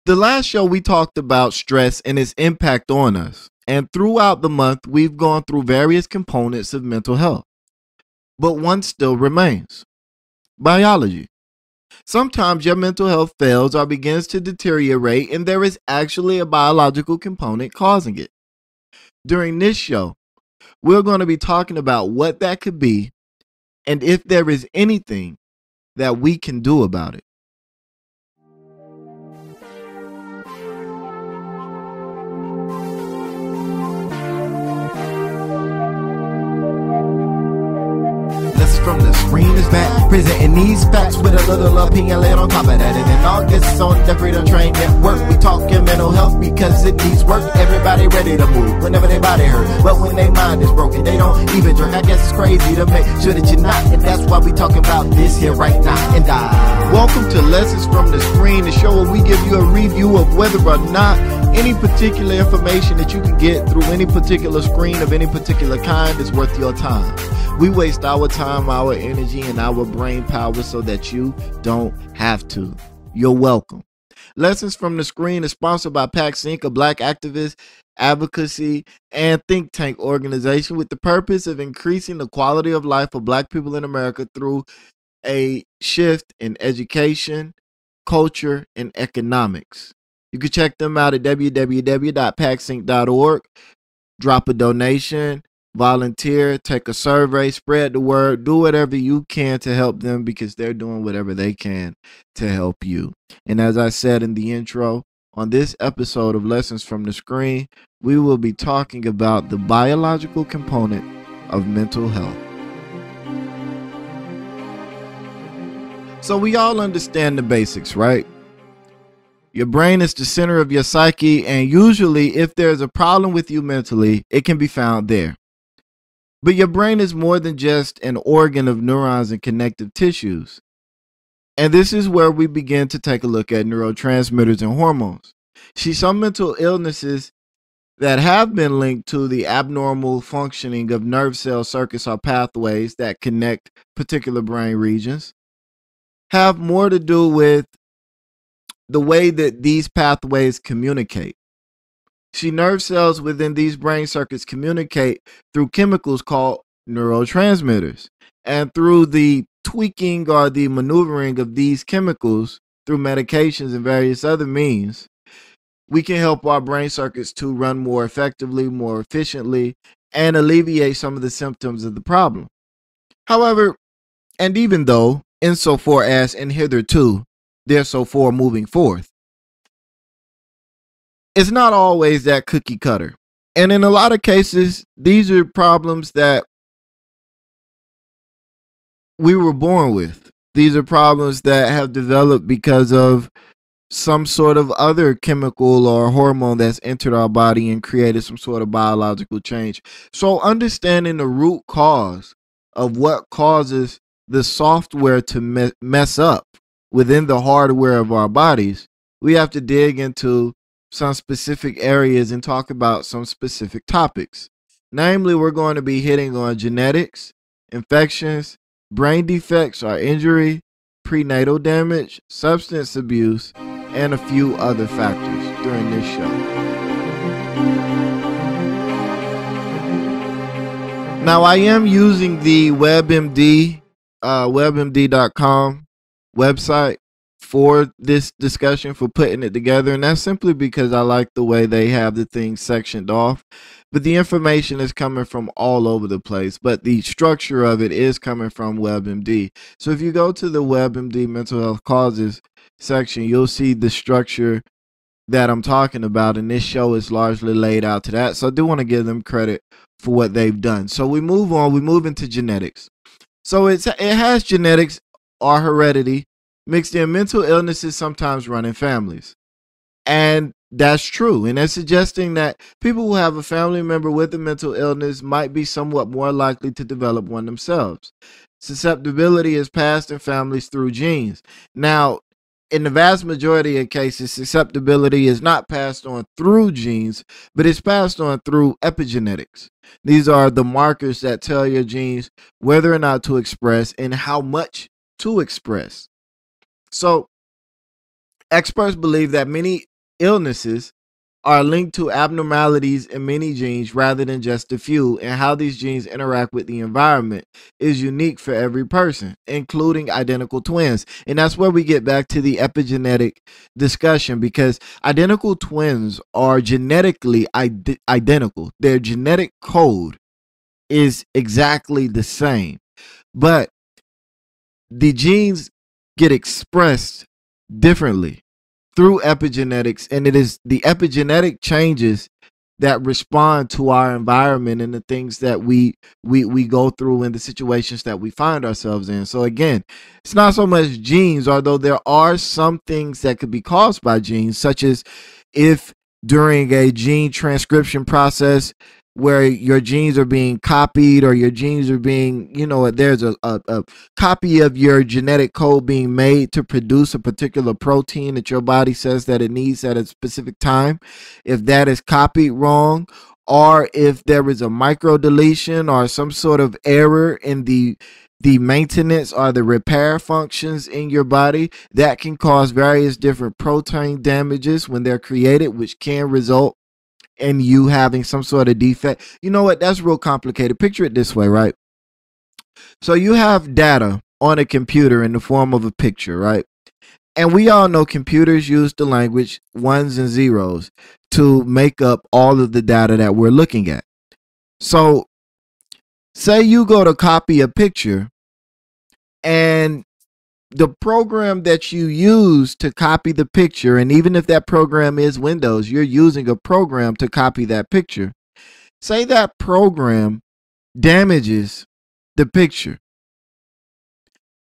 The last show we talked about stress and its impact on us. And throughout the month, we've gone through various components of mental health. But one still remains: biology. Sometimes your mental health fails or begins to deteriorate, and there is actually a biological component causing it. During this show, we're going to be talking about what that could be and if there is anything that we can do about it. From the screen is back, presenting these facts with a little opinion laid on top of that. And in August on the Freedom Train Network, we talking mental health because it needs work. Everybody ready to move whenever their body hurt, but when their mind is broken, they don't even drink. I guess it's crazy to make sure that you're not, and that's why we talking about this here right now. And welcome to Lessons from the Screen, the show where we give you a review of whether or not any particular information that you can get through any particular screen of any particular kind is worth your time. We waste our time, our energy, and our brain power so that you don't have to. You're welcome. Lessons from the Screen is sponsored by PAX Inc., a black activist, advocacy, and think tank organization with the purpose of increasing the quality of life for black people in America through a shift in education, culture, and economics. You can check them out at www.paxinc.org. Drop a donation, volunteer, take a survey, spread the word, do whatever you can to help them because they're doing whatever they can to help you. And as I said in the intro, on this episode of Lessons from the Screen, we will be talking about the biological component of mental health. So we all understand the basics, right? Your brain is the center of your psyche, and usually if there's a problem with you mentally, it can be found there. But your brain is more than just an organ of neurons and connective tissues. And this is where we begin to take a look at neurotransmitters and hormones. See, some mental illnesses that have been linked to the abnormal functioning of nerve cell circuits or pathways that connect particular brain regions have more to do with the way that these pathways communicate. See, nerve cells within these brain circuits communicate through chemicals called neurotransmitters. And through the tweaking or the maneuvering of these chemicals through medications and various other means, we can help our brain circuits to run more effectively, more efficiently, and alleviate some of the symptoms of the problem. However, and even though, insofar as and hitherto, therefore moving forth, it's not always that cookie cutter. And in a lot of cases, these are problems that we were born with. These are problems that have developed because of some sort of other chemical or hormone that's entered our body and created some sort of biological change. So understanding the root cause of what causes the software to mess up within the hardware of our bodies, we have to dig into some specific areas and talk about some specific topics. Namely, we're going to be hitting on genetics, infections, brain defects or injury, prenatal damage, substance abuse, and a few other factors during this show. Now, I am using the webmd.com website for this discussion, for putting it together, and that's simply because I like the way they have the things sectioned off. But the information is coming from all over the place, but the structure of it is coming from WebMD. So if you go to the WebMD mental health causes section, you'll see the structure that I'm talking about, and this show is largely laid out to that. So I do want to give them credit for what they've done. So we move on, we move into genetics. So it has genetics or heredity mixed in. Mental illnesses sometimes run in families, and that's true. And they're suggesting that people who have a family member with a mental illness might be somewhat more likely to develop one themselves. Susceptibility is passed in families through genes. Now, in the vast majority of cases, susceptibility is not passed on through genes, but it's passed on through epigenetics. These are the markers that tell your genes whether or not to express and how much to express. So experts believe that many illnesses are linked to abnormalities in many genes rather than just a few, and how these genes interact with the environment is unique for every person, including identical twins. And that's where we get back to the epigenetic discussion, because identical twins are genetically identical. Their genetic code is exactly the same, but the genes get expressed differently through epigenetics, and it is the epigenetic changes that respond to our environment and the things that we go through and the situations that we find ourselves in. So again, it's not so much genes, although there are some things that could be caused by genes, such as if during a gene transcription process where your genes are being copied, or your genes are being, there's a copy of your genetic code being made to produce a particular protein that your body says that it needs at a specific time. If that is copied wrong, or if there is a micro deletion or some sort of error in the maintenance or the repair functions in your body, that can cause various different protein damages when they're created, which can result in you having some sort of defect. You know what? That's real complicated. Picture it this way, right? So you have data on a computer in the form of a picture, right? And we all know computers use the language ones and zeros to make up all of the data that we're looking at. So say you go to copy a picture, and the program that you use to copy the picture, and even if that program is Windows, you're using a program to copy that picture. Say that program damages the picture.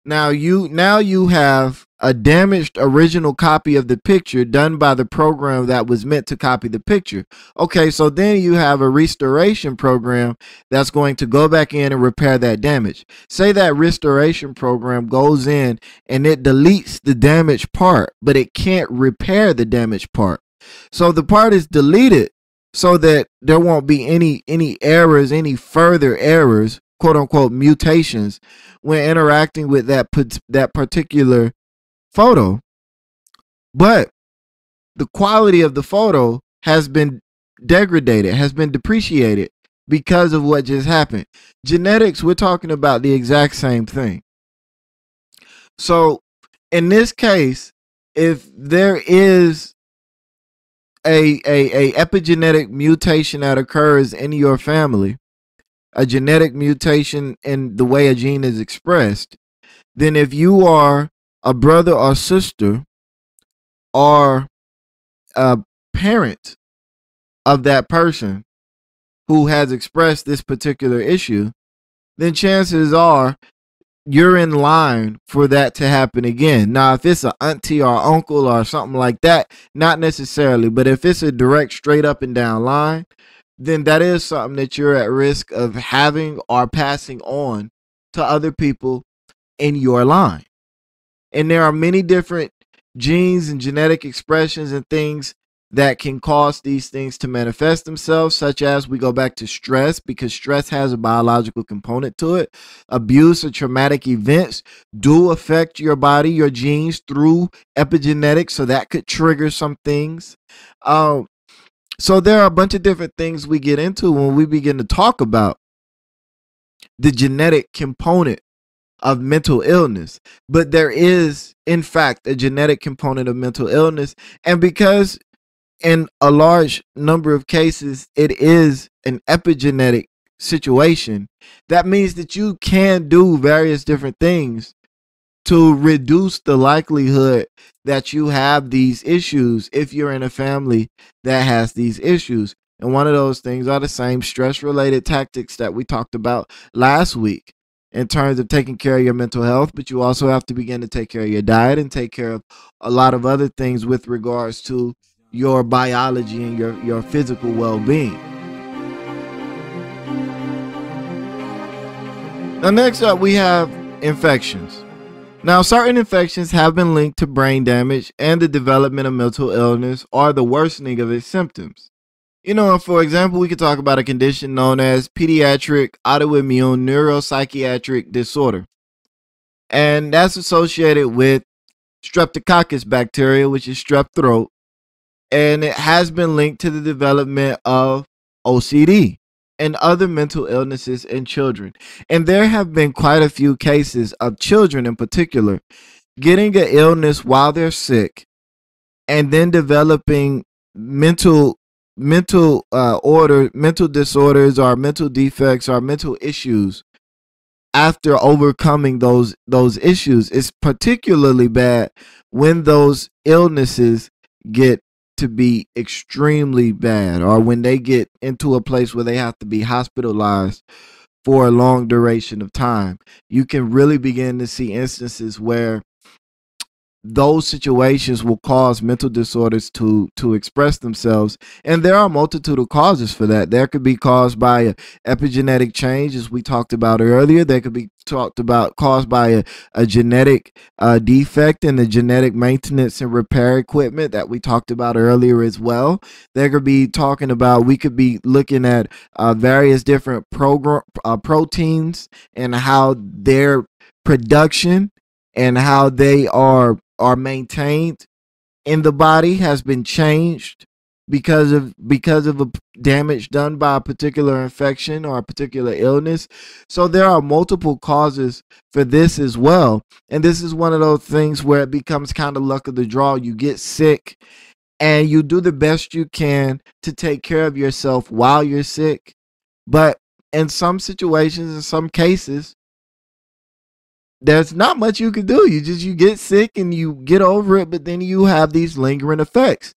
Now you have a damaged original copy of the picture done by the program that was meant to copy the picture. Okay, so then you have a restoration program that's going to go back in and repair that damage. Say that restoration program goes in and it deletes the damaged part, but it can't repair the damaged part. So the part is deleted so that there won't be any errors, any further errors, quote unquote mutations, when interacting with that particular photo. But the quality of the photo has been degraded, has been depreciated because of what just happened. Genetics, we're talking about the exact same thing. So in this case, if there is a epigenetic mutation that occurs in your family, a genetic mutation in the way a gene is expressed, then if you are a brother or sister or a parent of that person who has expressed this particular issue, then chances are you're in line for that to happen again. Now, if it's an auntie or uncle or something like that, not necessarily, but if it's a direct, straight up and down line, then that is something that you're at risk of having or passing on to other people in your line. And there are many different genes and genetic expressions and things that can cause these things to manifest themselves, such as, we go back to stress, because stress has a biological component to it. Abuse or traumatic events do affect your body, your genes, through epigenetics, so that could trigger some things. So there are a bunch of different things we get into when we begin to talk about the genetic component of mental illness. But there is, in fact, a genetic component of mental illness. And because in a large number of cases it is an epigenetic situation, that means that you can do various different things to reduce the likelihood that you have these issues if you're in a family that has these issues. And one of those things are the same stress-related tactics that we talked about last week in terms of taking care of your mental health, but you also have to begin to take care of your diet and take care of a lot of other things with regards to your biology and your physical well-being. Now, next up, we have infections. Now, certain infections have been linked to brain damage and the development of mental illness or the worsening of its symptoms. For example, we could talk about a condition known as pediatric autoimmune neuropsychiatric disorder. And that's associated with streptococcus bacteria, which is strep throat, and it has been linked to the development of OCD and other mental illnesses in children. And there have been quite a few cases of children in particular getting an illness while they're sick and then developing mental disorders or mental defects or mental issues after overcoming those issues. It's particularly bad when those illnesses get to be extremely bad, or when they get into a place where they have to be hospitalized for a long duration of time. You can really begin to see instances where those situations will cause mental disorders to express themselves, and there are a multitude of causes for that. There could be caused by a epigenetic change, as we talked about earlier. There could be caused by a genetic defect in the genetic maintenance and repair equipment that we talked about earlier as well. There could be we could be looking at various different proteins and how their production and how they are maintained in the body has been changed because of a damage done by a particular infection or a particular illness. So there are multiple causes for this as well. And this is one of those things where it becomes kind of luck of the draw. You get sick and you do the best you can to take care of yourself while you're sick. But in some situations, in some cases, there's not much you can do. You get sick and you get over it, but then you have these lingering effects.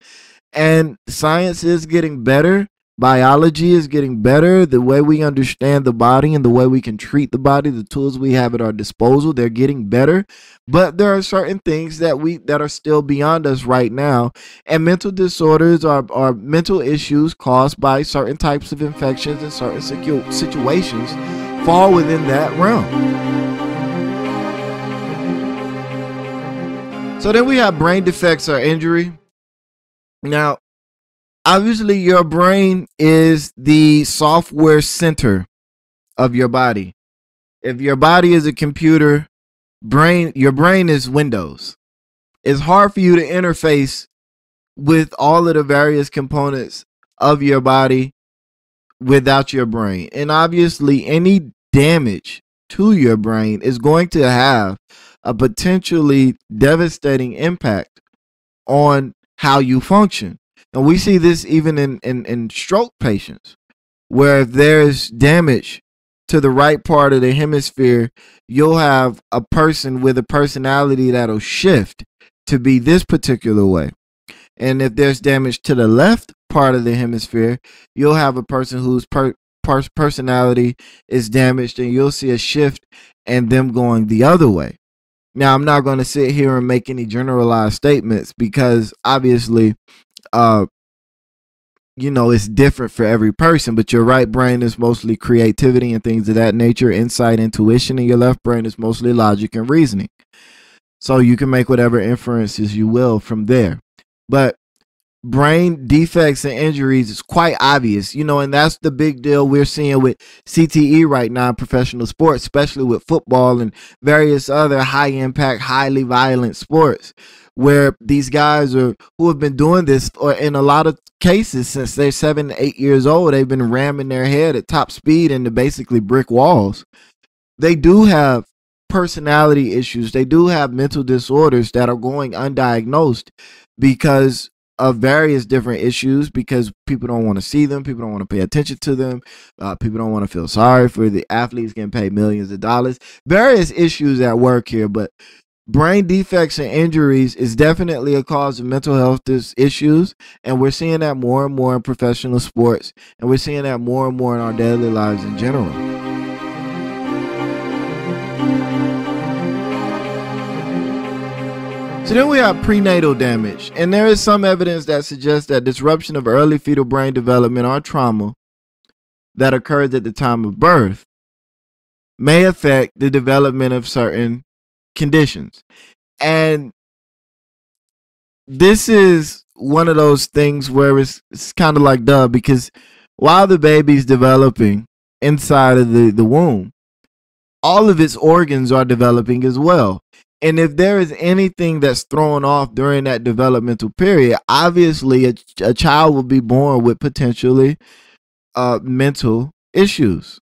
And science is getting better. Biology is getting better. The way we understand the body and the way we can treat the body, the tools we have at our disposal, they're getting better. But there are certain things that are still beyond us right now. And mental disorders are mental issues caused by certain types of infections and certain situations fall within that realm. So then we have brain defects or injury. Now, obviously your brain is the software center of your body. If your body is a computer, your brain is Windows. It's hard for you to interface with all of the various components of your body without your brain. And obviously any damage to your brain is going to have a potentially devastating impact on how you function. And we see this even in stroke patients, where if there's damage to the right part of the hemisphere, you'll have a person with a personality that'll shift to be this particular way. And if there's damage to the left part of the hemisphere, you'll have a person whose personality is damaged, and you'll see a shift and them going the other way. Now, I'm not going to sit here and make any generalized statements because obviously, it's different for every person. But your right brain is mostly creativity and things of that nature, insight, intuition, and your left brain is mostly logic and reasoning. So you can make whatever inferences you will from there. But brain defects and injuries is quite obvious, and that's the big deal we're seeing with CTE right now in professional sports, especially with football and various other high impact, highly violent sports, where these guys who have been doing this, or in a lot of cases since they're 7 to 8 years old, they've been ramming their head at top speed into basically brick walls. They do have personality issues. They do have mental disorders that are going undiagnosed because of various different issues, because people don't want to see them, people don't want to pay attention to them, people don't want to feel sorry for the athletes getting paid millions of dollars. Various issues at work here, but brain defects and injuries is definitely a cause of mental health issues, and we're seeing that more and more in professional sports, and we're seeing that more and more in our daily lives in general. So then we have prenatal damage, and there is some evidence that suggests that disruption of early fetal brain development or trauma that occurs at the time of birth may affect the development of certain conditions. And this is one of those things where it's kind of like duh, because while the baby's developing inside of the womb, all of its organs are developing as well. And if there is anything that's thrown off during that developmental period, obviously a child will be born with potentially mental issues,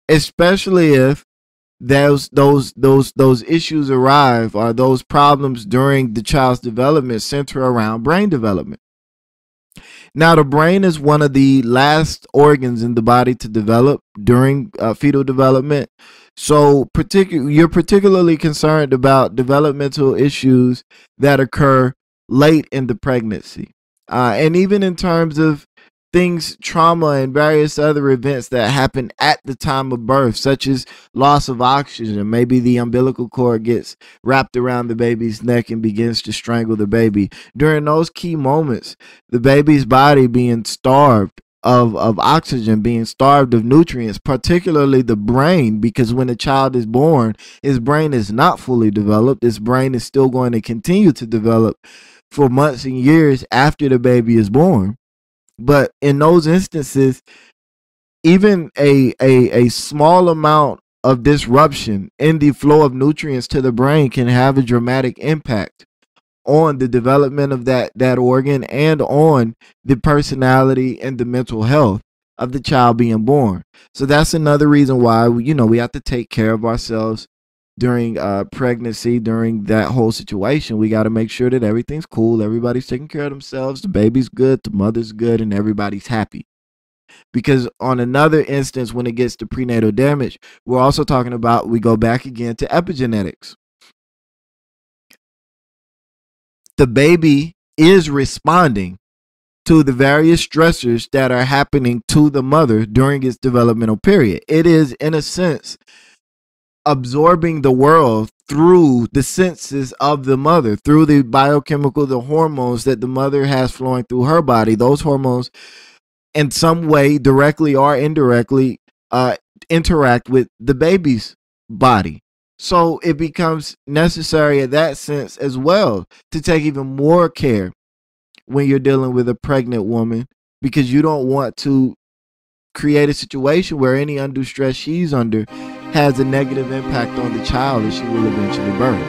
especially if those issues arrive, or those problems during the child's development center around brain development. Now, the brain is one of the last organs in the body to develop during fetal development. So, you're particularly concerned about developmental issues that occur late in the pregnancy. And even in terms of things, trauma, and various other events that happen at the time of birth, such as loss of oxygen. Maybe the umbilical cord gets wrapped around the baby's neck and begins to strangle the baby. During those key moments, the baby's body being starved of oxygen, being starved of nutrients, particularly the brain, because when a child is born, his brain is not fully developed. His brain is still going to continue to develop for months and years after the baby is born. But in those instances, even a small amount of disruption in the flow of nutrients to the brain can have a dramatic impact on the development of that organ, and on the personality and the mental health of the child being born. So that's another reason why we have to take care of ourselves during pregnancy. During that whole situation, we got to make sure that everything's cool, everybody's taking care of themselves, the baby's good, the mother's good, and everybody's happy. Because on another instance, when it gets to prenatal damage, we're also talking about, we go back again to epigenetics. The baby is responding to the various stressors that are happening to the mother during its developmental period. It is, in a sense, absorbing the world through the senses of the mother, through the biochemical, the hormones that the mother has flowing through her body. Those hormones, in some way, directly or indirectly, interact with the baby's body. So it becomes necessary in that sense as well to take even more care when you're dealing with a pregnant woman, because you don't want to create a situation where any undue stress she's under has a negative impact on the child that she will eventually birth.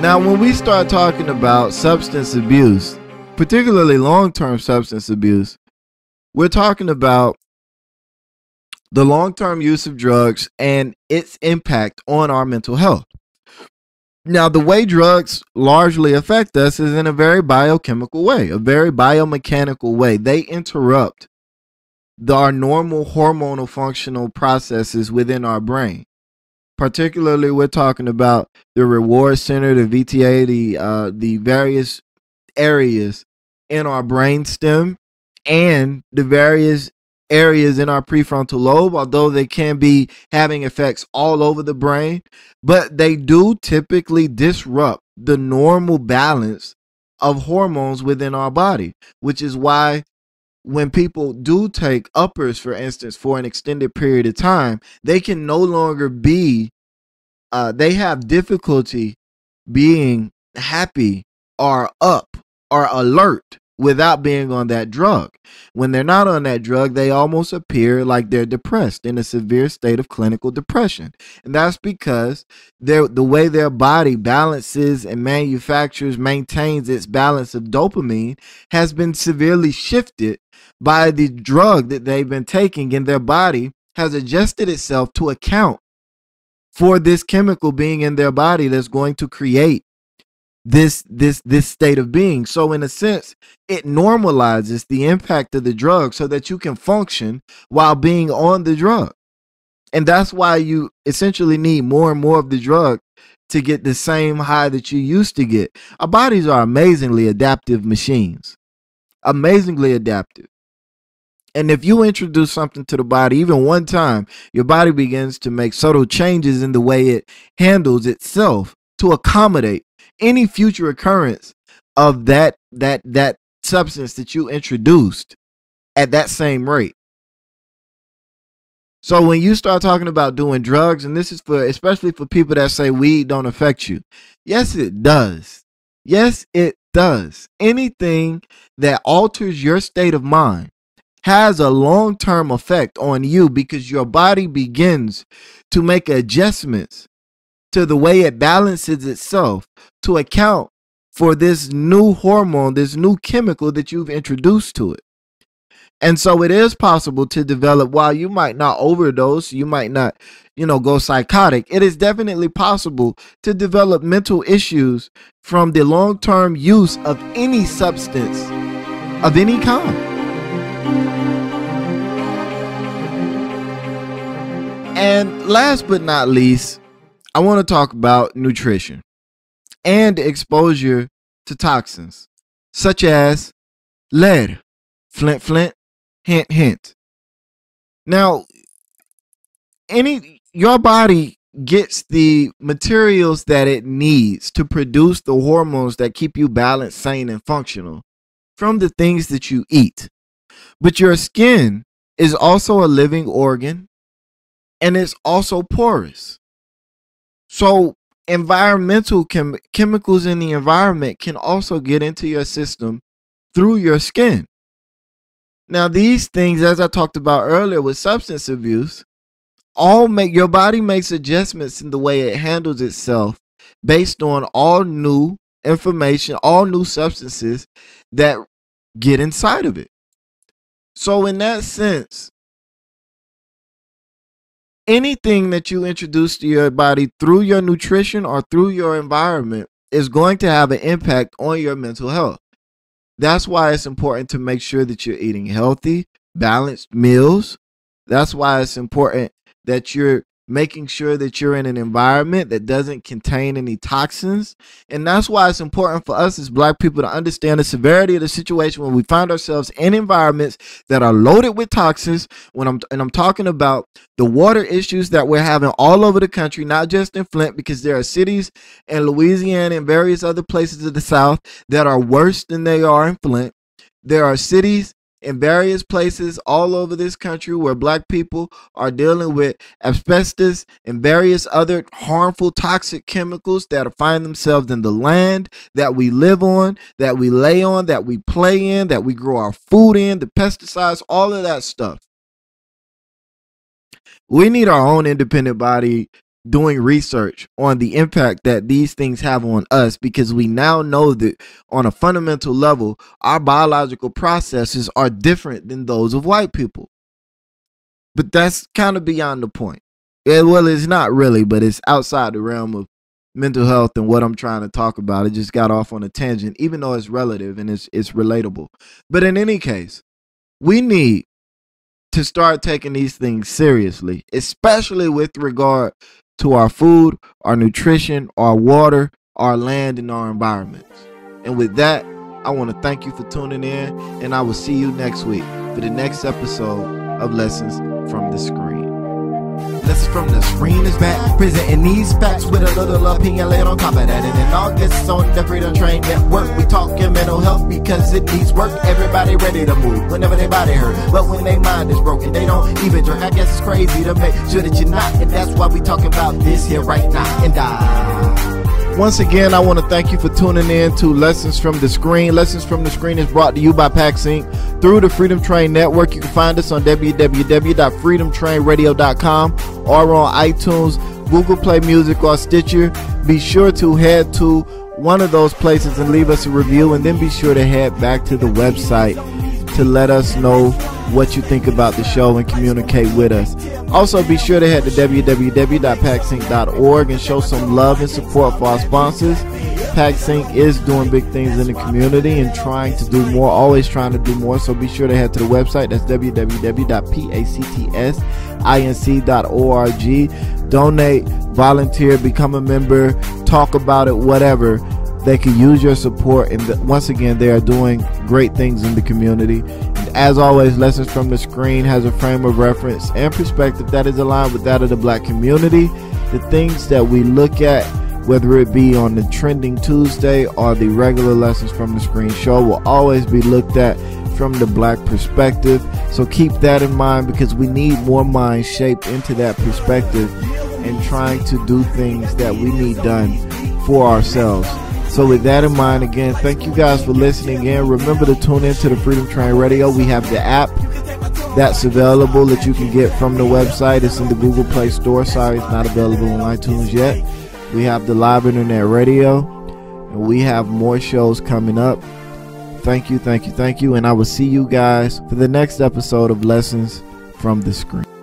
Now, when we start talking about substance abuse, particularly long-term substance abuse, we're talking about the long-term use of drugs and its impact on our mental health. Now, the way drugs largely affect us is in a very biochemical way, a very biomechanical way. They interrupt our normal hormonal functional processes within our brain. Particularly, we're talking about the reward center, the VTA, the various areas in our brain stem, and the various areas in our prefrontal lobe, although they can be having effects all over the brain, but they do typically disrupt the normal balance of hormones within our body, which is why when people do take uppers, for instance, for an extended period of time, they can no longer be, they have difficulty being happy or up or alert without being on that drug. When they're not on that drug, they almost appear like they're depressed, in a severe state of clinical depression. And that's because the way their body balances and maintains its balance of dopamine has been severely shifted by the drug that they've been taking, and their body has adjusted itself to account for this chemical being in their body that's going to create this state of being. So in a sense, it normalizes the impact of the drug so that you can function while being on the drug. And that's why you essentially need more and more of the drug to get the same high that you used to get. Our bodies are amazingly adaptive machines, amazingly adaptive. And if you introduce something to the body, even one time, your body begins to make subtle changes in the way it handles itself to accommodate any future occurrence of that substance that you introduced at that same rate. So when you start talking about doing drugs, and this is especially for people that say weed don't affect you, yes, it does. Yes, it does. Anything that alters your state of mind has a long-term effect on you, because your body begins to make adjustments to the way it balances itself to account for this new hormone, this new chemical that you've introduced to it. And so it is possible to develop, while you might not overdose, you might not, go psychotic. It is definitely possible to develop mental issues from the long-term use of any substance of any kind. And last but not least, I want to talk about nutrition and exposure to toxins such as lead, flint, hint, hint. Now, your body gets the materials that it needs to produce the hormones that keep you balanced, sane, and functional from the things that you eat. But your skin is also a living organ, and it's also porous. So environmental chemicals in the environment can also get into your system through your skin. Now, these things, as I talked about earlier with substance abuse, your body makes adjustments in the way it handles itself based on all new information, all new substances that get inside of it. So in that sense, anything that you introduce to your body through your nutrition or through your environment is going to have an impact on your mental health. That's why it's important to make sure that you're eating healthy, balanced meals. That's why it's important that you're making sure that you're in an environment that doesn't contain any toxins. And that's why it's important for us as Black people to understand the severity of the situation when we find ourselves in environments that are loaded with toxins. I'm talking about the water issues that we're having all over the country, not just in Flint, because there are cities in Louisiana and various other places of the South that are worse than they are in Flint. There are cities in various places all over this country where Black people are dealing with asbestos and various other harmful toxic chemicals that find themselves in the land that we live on, that we lay on, that we play in, that we grow our food in, the pesticides, all of that stuff. We need our own independent body doing research on the impact that these things have on us, because we now know that on a fundamental level, our biological processes are different than those of white people. But that's kind of beyond the point. Well, it's not really, but it's outside the realm of mental health and what I'm trying to talk about. It just got off on a tangent, even though it's relative and it's relatable. But in any case, we need to start taking these things seriously, especially with regard to our food, our nutrition, our water, our land, and our environments. And with that, I want to thank you for tuning in, and I will see you next week for the next episode of Lessons from the Screen. Lessons from the Screen is back, presenting these facts with a little opinion laid on top of that. And in August on the Freedom Train Network, we talking mental health because it needs work. Everybody ready to move whenever their body hurt, but when their mind is broken, they don't even jerk. I guess it's crazy to make sure that you're not, and that's why we talking about this here right now. And once again, I want to thank you for tuning in to Lessons from the Screen. Lessons from the Screen is brought to you by PAX Inc. through the Freedom Train Network. You can find us on www.freedomtrainradio.com or on iTunes, Google Play Music, or Stitcher. Be sure to head to one of those places and leave us a review, and then be sure to head back to the website to let us know what you think about the show and communicate with us. Also, be sure to head to www.paxinc.org and show some love and support for our sponsors. PAX Inc. is doing big things in the community and trying to do more, always trying to do more. So be sure to head to the website. That's www.pactsinc.org. Donate, volunteer, become a member, talk about it, whatever. They can use your support, and once again, they are doing great things in the community. And as always, Lessons from the Screen has a frame of reference and perspective that is aligned with that of the Black community. The things that we look at, whether it be on the Trending Tuesday or the regular Lessons from the Screen show, will always be looked at from the Black perspective. So keep that in mind, because we need more minds shaped into that perspective and trying to do things that we need done for ourselves. So with that in mind, again, thank you guys for listening in. Remember to tune into the Freedom Train Radio. We have the app that's available that you can get from the website. It's in the Google Play Store. Sorry, it's not available on iTunes yet. We have the live internet radio, and we have more shows coming up. Thank you, and I will see you guys for the next episode of Lessons from the Screen.